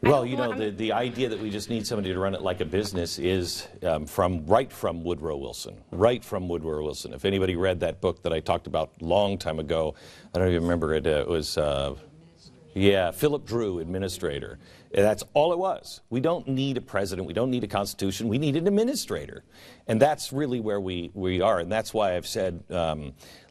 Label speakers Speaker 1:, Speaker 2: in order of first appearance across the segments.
Speaker 1: Well, you know, the idea that we just need somebody to run it like a business is right from Woodrow Wilson. If anybody read that book that I talked about a long time ago, I don't even remember it. It was, Philip Drew, Administrator. That's all it was. We don't need a president. We don't need a constitution. We need an administrator. And that's really where we are. And that's why I've said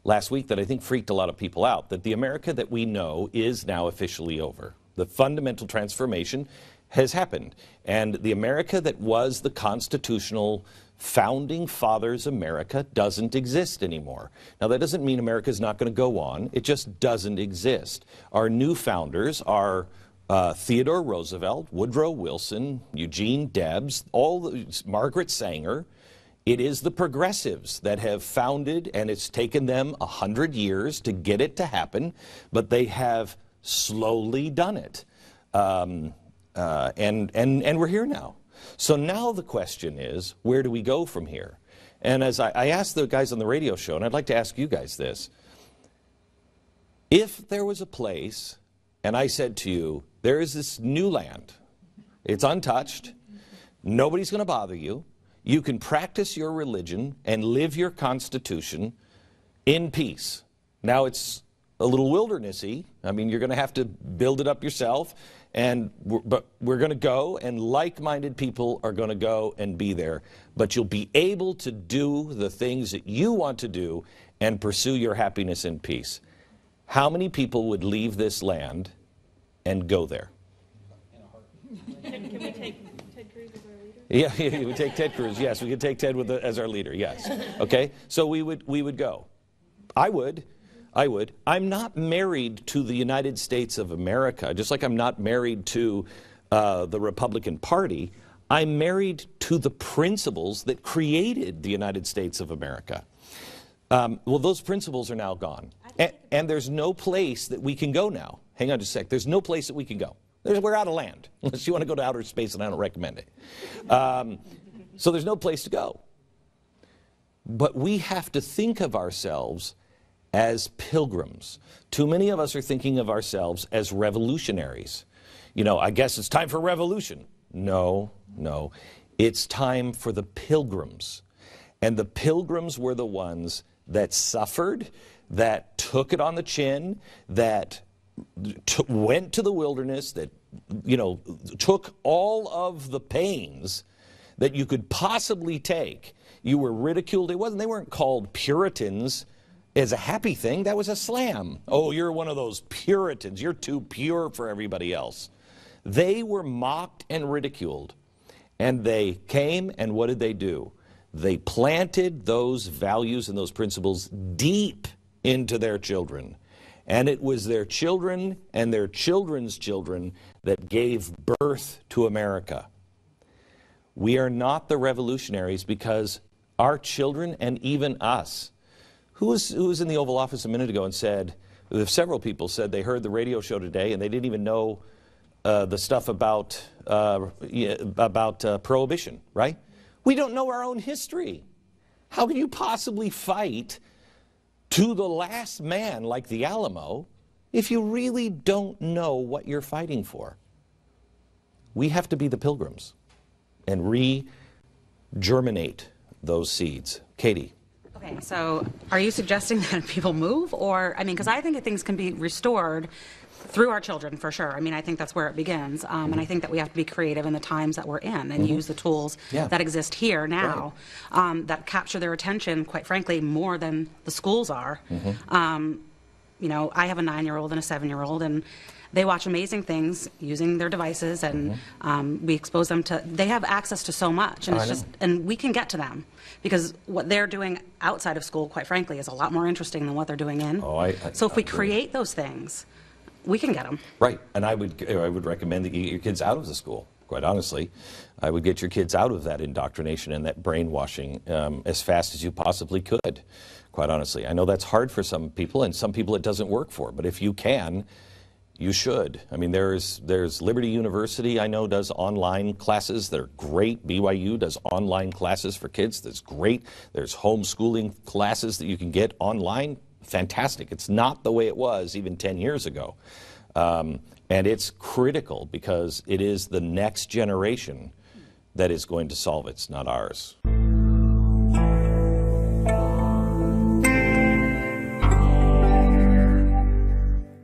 Speaker 1: last week that I think freaked a lot of people out, that the America that we know is now officially over. The fundamental transformation has happened. And the America that was the constitutional founding fathers' America doesn't exist anymore. Now, that doesn't mean America's not going to go on. It just doesn't exist. Our new founders are Theodore Roosevelt, Woodrow Wilson, Eugene Debs, Margaret Sanger. It is the progressives that have founded, and it's taken them 100 years to get it to happen, but they have slowly done it. And we're here now. So now the question is, where do we go from here? And as I asked the guys on the radio show, and I'd like to ask you guys this, if there was a place, and I said to you, there is this new land, it's untouched, nobody's going to bother you, you can practice your religion and live your constitution in peace. Now it's a little wildernessy. I mean, you're going to have to build it up yourself, but we're going to go, and like-minded people are going to go and be there. But you'll be able to do the things that you want to do and pursue your happiness in peace. How many people would leave this land and go there?
Speaker 2: Can we take Ted Cruz as our leader?
Speaker 1: Yeah, we take Ted Cruz. Yes, we could take Ted as our leader. Yes. Okay. So we would go. I would. I'm not married to the United States of America, just like I'm not married to the Republican Party. I'm married to the principles that created the United States of America. Well, those principles are now gone. And there's no place that we can go now. Hang on just a sec. There's no place that we can go. We're out of land. Unless you want to go to outer space, and I don't recommend it. So there's no place to go. But we have to think of ourselves as pilgrims. Too many of us are thinking of ourselves as revolutionaries. You know, I guess it's time for revolution. No. It's time for the pilgrims. And the pilgrims were the ones that suffered, that took it on the chin, that went to the wilderness, that, you know, took all of the pains that you could possibly take. You were ridiculed. They weren't called Puritans as a happy thing. That was a slam. Oh, you're one of those Puritans. You're too pure for everybody else. They were mocked and ridiculed. And they came, and what did they do? They planted those values and those principles deep into their children. And it was their children and their children's children that gave birth to America. We are not the revolutionaries because our children and even us. Who was in the Oval Office a minute ago and said, several people said they heard the radio show today and they didn't even know the stuff about prohibition, right? We don't know our own history. How can you possibly fight to the last man like the Alamo if you really don't know what you're fighting for? We have to be the pilgrims and re-germinate those seeds. Katie.
Speaker 3: Okay, so are you suggesting that people move? Or, I mean, because I think that things can be restored through our children, for sure. I mean, I think that's where it begins. And I think that we have to be creative in the times that we're in and use the tools that exist here now that capture their attention, quite frankly, more than the schools are. You know, I have a 9-year-old and a 7-year-old, and they watch amazing things using their devices, and we expose them to, they have access to so much, and it's just, and we can get to them because what they're doing outside of school, quite frankly, is a lot more interesting than what they're doing in. So if we create those things, we can get them. Right,
Speaker 1: and I would recommend that you get your kids out of the school, quite honestly. I would get your kids out of that indoctrination and that brainwashing as fast as you possibly could, quite honestly. I know that's hard for some people, and some people it doesn't work for, but if you can, you should. I mean, there's Liberty University, I know, does online classes that are great. BYU does online classes for kids that's great. There's homeschooling classes that you can get online. Fantastic. It's not the way it was even 10 years ago. And it's critical because it is the next generation that is going to solve it, not ours.